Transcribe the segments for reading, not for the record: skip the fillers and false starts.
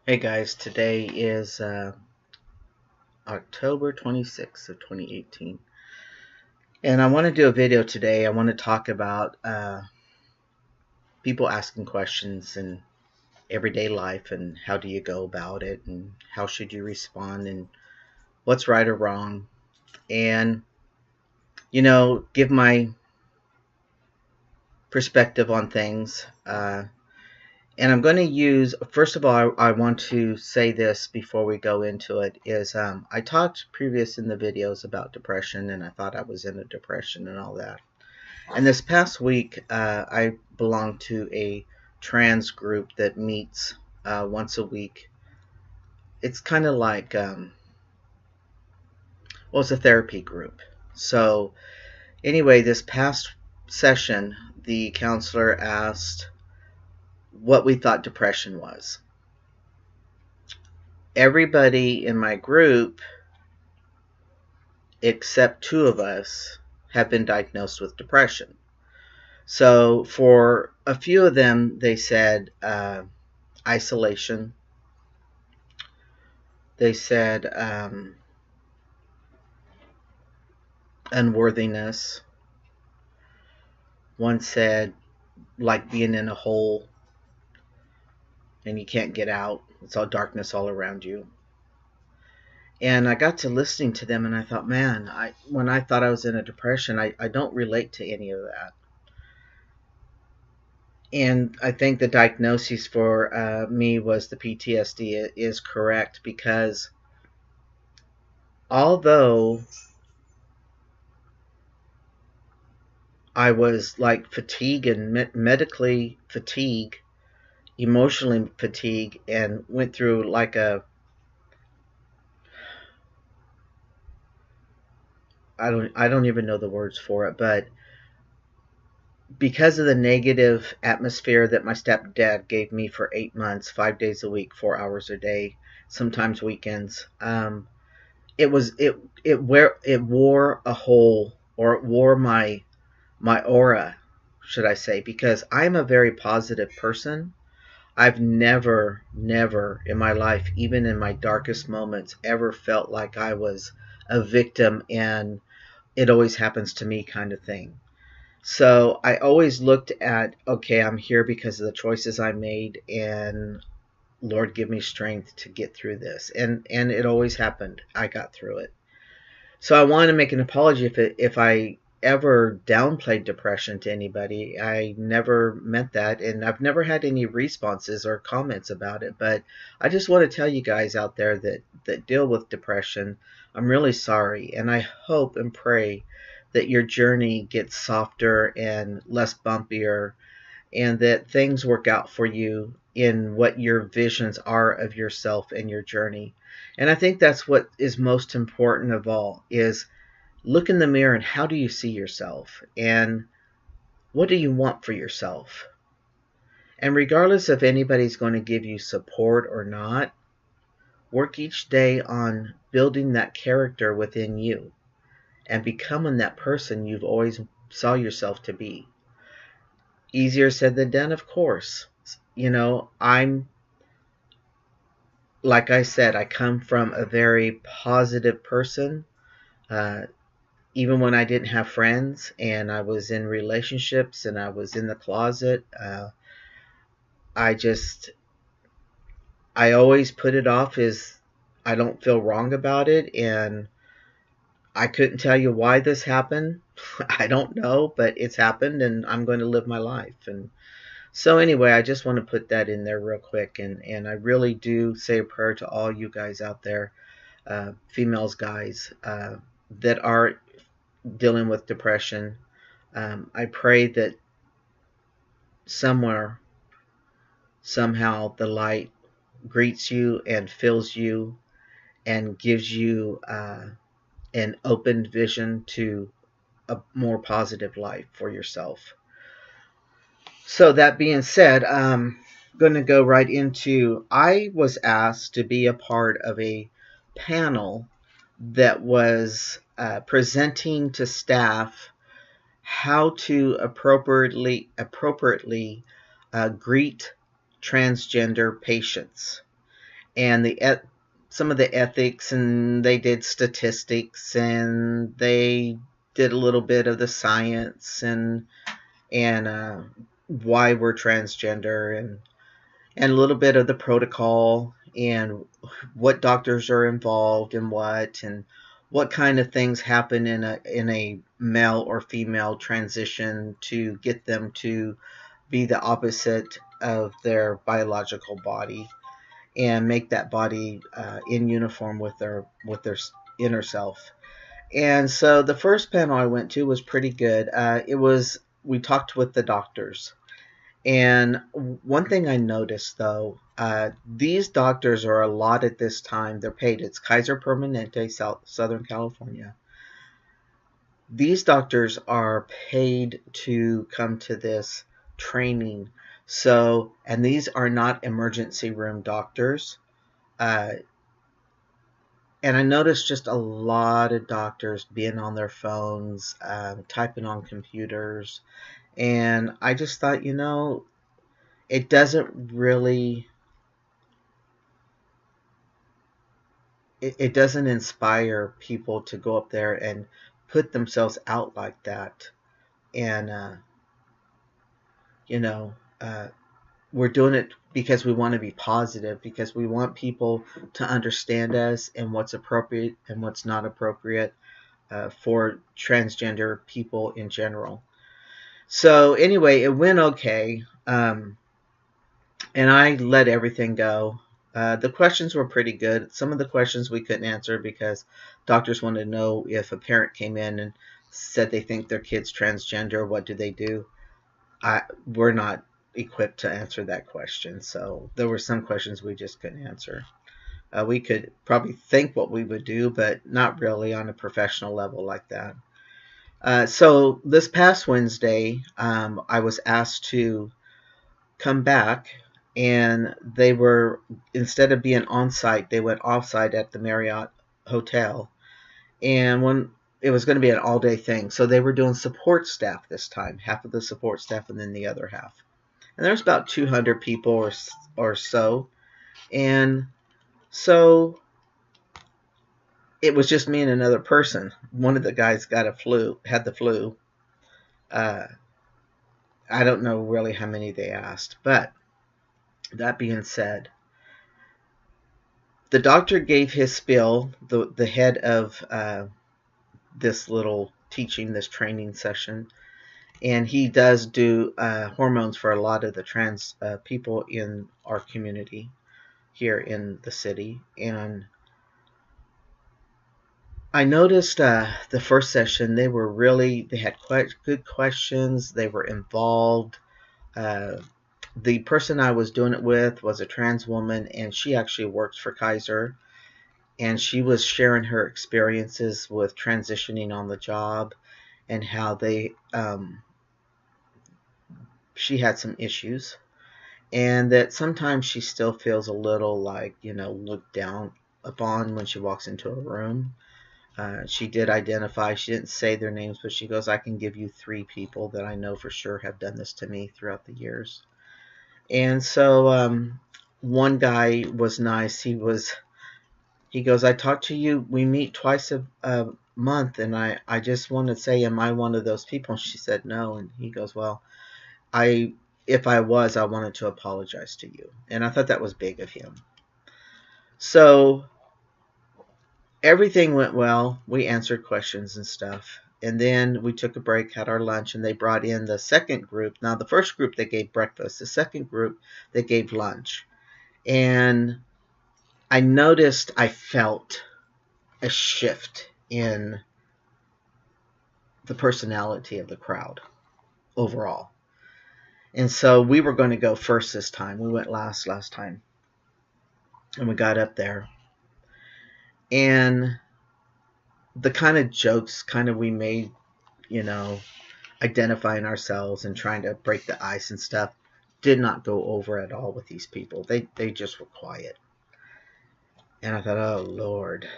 Hey guys, today is October 26th of 2018, and I want to do a video today. I want to talk about people asking questions in everyday life, and how do you go about it, and how should you respond, and what's right or wrong, and give my perspective on things. And I'm going to use, first of all, I want to say this before we go into it, is I talked previous in the videos about depression, and I thought I was in a depression and all that. And this past week, I belong to a trans group that meets once a week. It's kind of like, well, it's a therapy group. So anyway, this past session, the counselor asked what we thought depression was. Everybody in my group, except two of us, have been diagnosed with depression. So for a few of them, they said isolation. They said unworthiness. One said like being in a hole and you can't get out. It's all darkness all around you. And I got to listening to them, and I thought, man, when I thought I was in a depression, I don't relate to any of that. And I think the diagnosis for me was the PTSD is correct, because although I was like fatigued and medically fatigued, emotionally fatigued, and went through like I don't even know the words for it, but because of the negative atmosphere that my stepdad gave me for 8 months, 5 days a week, 4 hours a day, sometimes weekends, it was it wore a hole, or it wore my aura, should I say, because I'm a very positive person. I've never in my life, even in my darkest moments, ever felt like I was a victim and it always happens to me kind of thing. So I always looked at, okay, I'm here because of the choices I made, and Lord, give me strength to get through this. And it always happened. I got through it. So I want to make an apology if I ever downplayed depression to anybody. I never meant that, and I've never had any responses or comments about it. But I just want to tell you guys out there that deal with depression, I'm really sorry, and I hope and pray that your journey gets softer and less bumpier, and that things work out for you in what your visions are of yourself and your journey. And I think that's what is most important of all, is look in the mirror and how do you see yourself, and what do you want for yourself. And regardless if anybody's going to give you support or not, work each day on building that character within you and becoming that person you've always saw yourself to be. Easier said than done, of course. I'm, like I said, I come from a very positive person. Uh, Even when I didn't have friends and I was in relationships and I was in the closet, I just, I always put it off as I don't feel wrong about it. And I couldn't tell you why this happened. I don't know, but it's happened, and I'm going to live my life. And so anyway, I just want to put that in there real quick. And I really do say a prayer to all you guys out there, females, guys, that are dealing with depression. I pray that somewhere, somehow, the light greets you and fills you and gives you an open vision to a more positive life for yourself. So that being said, I'm going to go right into, I was asked to be a part of a panel that was presenting to staff how to appropriately greet transgender patients. and some of the ethics, and they did statistics, and they did a little bit of the science, and why we're transgender, and a little bit of the protocol, and what doctors are involved in and what kind of things happen in a male or female transition to get them to be the opposite of their biological body and make that body in uniform with their inner self. And so the first panel I went to was pretty good. We talked with the doctors, and one thing I noticed though, these doctors are a lot at this time. They're paid. It's Kaiser Permanente, Southern California. These doctors are paid to come to this training. So, and these are not emergency room doctors. Uh, and I noticed just a lot of doctors being on their phones, typing on computers. And I just thought, it doesn't really, it doesn't inspire people to go up there and put themselves out like that. And, you know, uh, we're doing it because we want to be positive, because we want people to understand us and what's appropriate and what's not appropriate for transgender people in general. So anyway, it went okay, and I let everything go. The questions were pretty good. Some of the questions we couldn't answer because doctors wanted to know if a parent came in and said they think their kid's transgender, what do they do? We're not equipped to answer that question. So there were some questions we just couldn't answer. We could probably think what we would do, but not really on a professional level like that. So this past Wednesday, I was asked to come back, and they were, instead of being on site, they went off site at the Marriott Hotel. And when it was going to be an all day thing, so they were doing support staff this time, half of the support staff and then the other half. And there's about 200 people or so. And so it was just me and another person. One of the guys had the flu. Uh, I don't know really how many they asked, but that being said, the doctor gave his spiel, the head of this little teaching, this training session, and he does do hormones for a lot of the trans people in our community here in the city. And I noticed the first session, they had quite good questions. They were involved. The person I was doing it with was a trans woman, and she actually works for Kaiser. And she was sharing her experiences with transitioning on the job and how she had some issues, and that sometimes she still feels a little like, looked down upon when she walks into a room. She did identify, she didn't say their names, but she goes, I can give you 3 people that I know for sure have done this to me throughout the years. And so one guy was nice. He goes, I talk to you, we meet twice a month, and I just want to say, am I one of those people? And she said no. And he goes, well, if I was, I wanted to apologize to you. And I thought that was big of him. So everything went well. We answered questions and stuff. And then we took a break, had our lunch, and they brought in the second group. Now, the first group, they gave breakfast. The second group, they gave lunch. And I felt a shift in the personality of the crowd overall. And so we were going to go first this time. We went last time. And we got up there. And the kind of jokes we made, identifying ourselves and trying to break the ice and stuff, did not go over at all with these people. They just were quiet. And I thought, oh, Lord.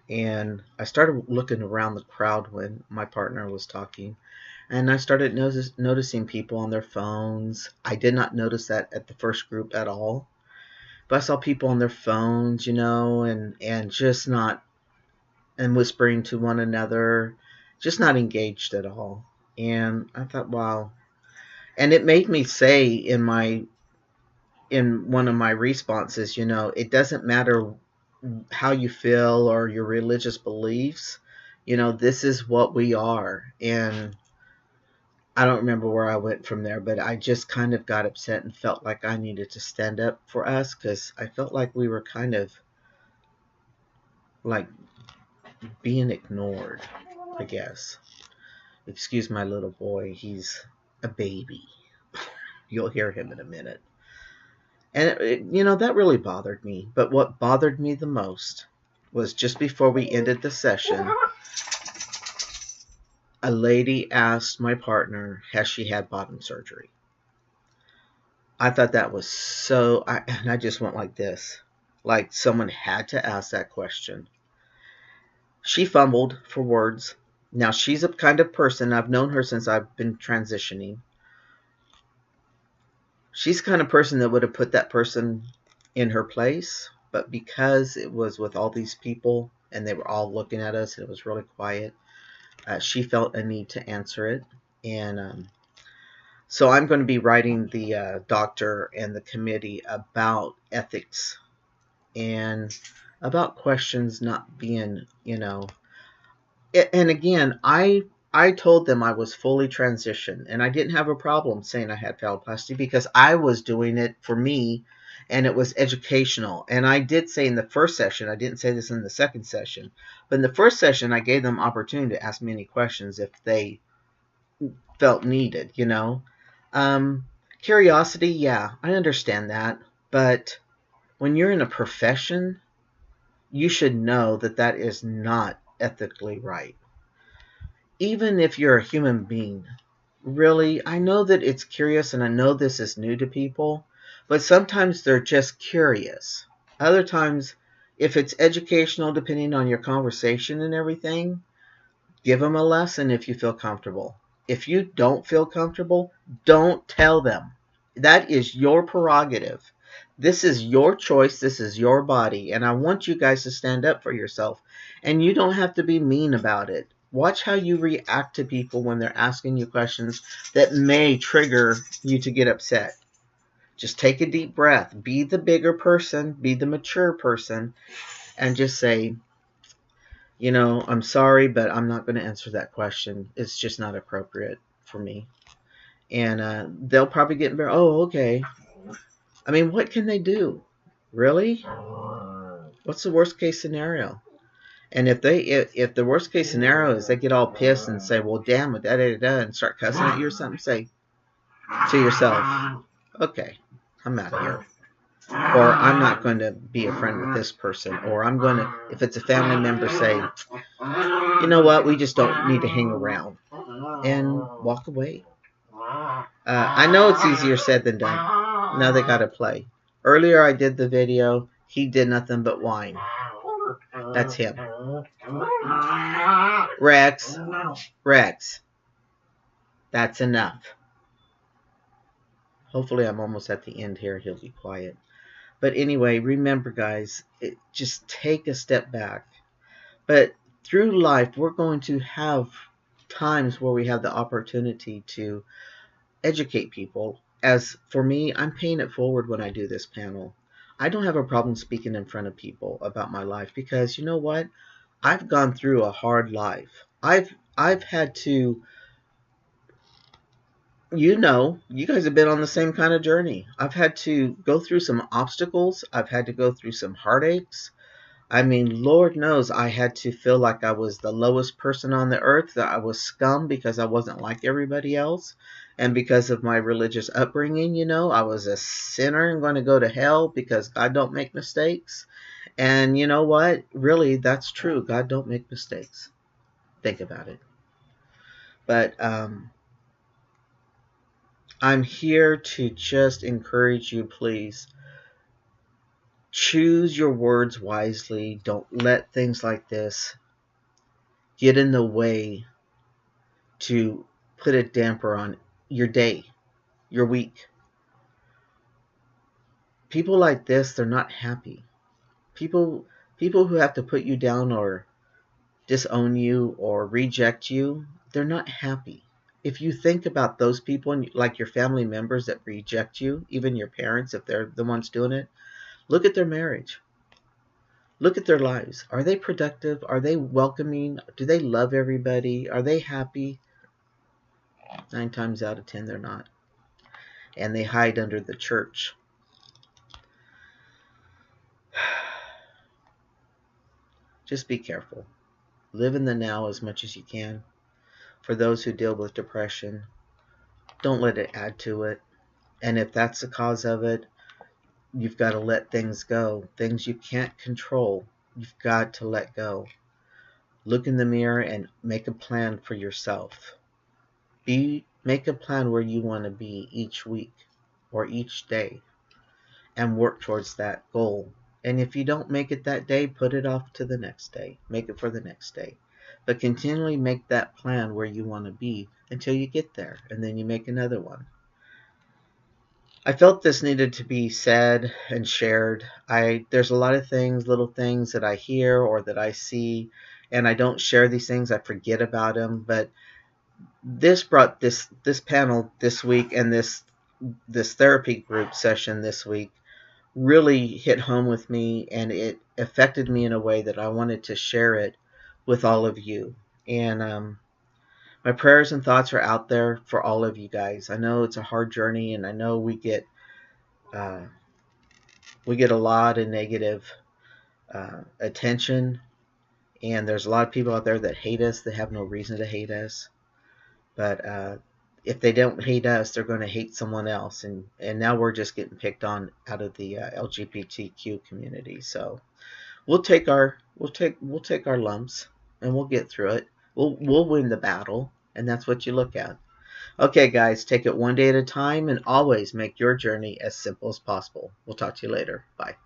And I started looking around the crowd when my partner was talking. And I started noticing people on their phones. I did not notice that at the first group at all. But I saw people on their phones, you know, and just not, and whispering to one another, just not engaged at all. And I thought, wow. And it made me say in one of my responses, you know, it doesn't matter how you feel or your religious beliefs. You know, this is what we are. And I don't remember where I went from there, but I just kind of got upset and felt like I needed to stand up for us, because I felt like we were kind of like being ignored, I guess. Excuse my little boy, he's a baby. You'll hear him in a minute. And, you know, that really bothered me. But what bothered me the most was just before we ended the session, a lady asked my partner, has she had bottom surgery? I thought that was so, and I just went like this. Like someone had to ask that question. She fumbled for words. Now, she's a kind of person, I've known her since I've been transitioning. She's the kind of person that would have put that person in her place, but because it was with all these people and they were all looking at us and it was really quiet, she felt a need to answer it. And so I'm going to be writing the doctor and the committee about ethics and about questions not being, you know. And again, I told them I was fully transitioned, and I didn't have a problem saying I had phalloplasty because I was doing it for me, and it was educational. And I did say in the first session, I didn't say this in the second session, but in the first session, I gave them opportunity to ask me any questions if they felt needed, you know. Curiosity, yeah, I understand that, but when you're in a profession, you should know that that is not ethically right. Even if you're a human being, really, I know that it's curious and I know this is new to people, but sometimes they're just curious. Other times, if it's educational, depending on your conversation and everything, give them a lesson if you feel comfortable. If you don't feel comfortable, don't tell them. That is your prerogative. This is your choice. This is your body. And I want you guys to stand up for yourself. And you don't have to be mean about it. Watch how you react to people when they're asking you questions that may trigger you to get upset. Just take a deep breath. Be the bigger person. Be the mature person. And just say, you know, I'm sorry, but I'm not going to answer that question. It's just not appropriate for me. And they'll probably get embarrassed. Oh, okay. I mean, what can they do? Really? What's the worst case scenario? And if the worst case scenario is they get all pissed and say, well, damn it, and start cussing at you or something, say to yourself, okay, I'm out of here. Or I'm not going to be a friend with this person. Or I'm going to, if it's a family member, say, you know what, we just don't need to hang around. And walk away. I know it's easier said than done. Now they got to play. Earlier I did the video. He did nothing but whine. That's him. Rex. Rex. That's enough. Hopefully I'm almost at the end here. He'll be quiet. But anyway, remember, guys, just take a step back. But through life, we're going to have times where we have the opportunity to educate people. As for me, I'm paying it forward when I do this panel. I don't have a problem speaking in front of people about my life because, you know what? I've gone through a hard life. I've had to, you know, you guys have been on the same kind of journey. I've had to go through some obstacles. I've had to go through some heartaches. I mean, Lord knows I had to feel like I was the lowest person on the earth, that I was scum because I wasn't like everybody else. And because of my religious upbringing, you know, I was a sinner and going to go to hell because God don't make mistakes. And you know what? Really, that's true. God don't make mistakes. Think about it. But I'm here to just encourage you, please. Choose your words wisely. Don't let things like this get in the way to put a damper on your day, your week. People like this, they're not happy. People who have to put you down or disown you or reject you, they're not happy. If you think about those people, and like your family members that reject you, even your parents, if they're the ones doing it, look at their marriage. Look at their lives. Are they productive? Are they welcoming? Do they love everybody? Are they happy? 9 times out of 10, they're not. And they hide under the church. Just be careful. Live in the now as much as you can. For those who deal with depression, don't let it add to it. And if that's the cause of it, you've got to let things go. Things you can't control, you've got to let go. Look in the mirror and make a plan for yourself. Make a plan where you want to be each week or each day and work towards that goal. And if you don't make it that day, put it off to the next day. Make it for the next day. But continually make that plan where you want to be until you get there, and then you make another one. I felt this needed to be said and shared. There's a lot of things, little things that I hear or that I see, and I don't share these things. I forget about them. But this brought this panel this week, and this therapy group session this week really hit home with me, and it affected me in a way that I wanted to share it with all of you. And my prayers and thoughts are out there for all of you guys. I know it's a hard journey, and I know we get a lot of negative attention, and there's a lot of people out there that hate us that have no reason to hate us. But if they don't hate us, they're going to hate someone else, and now we're just getting picked on out of the LGBTQ community. So we'll take our lumps, and we'll get through it. We'll win the battle, and that's what you look at. Okay, guys, take it one day at a time, and always make your journey as simple as possible. We'll talk to you later. Bye.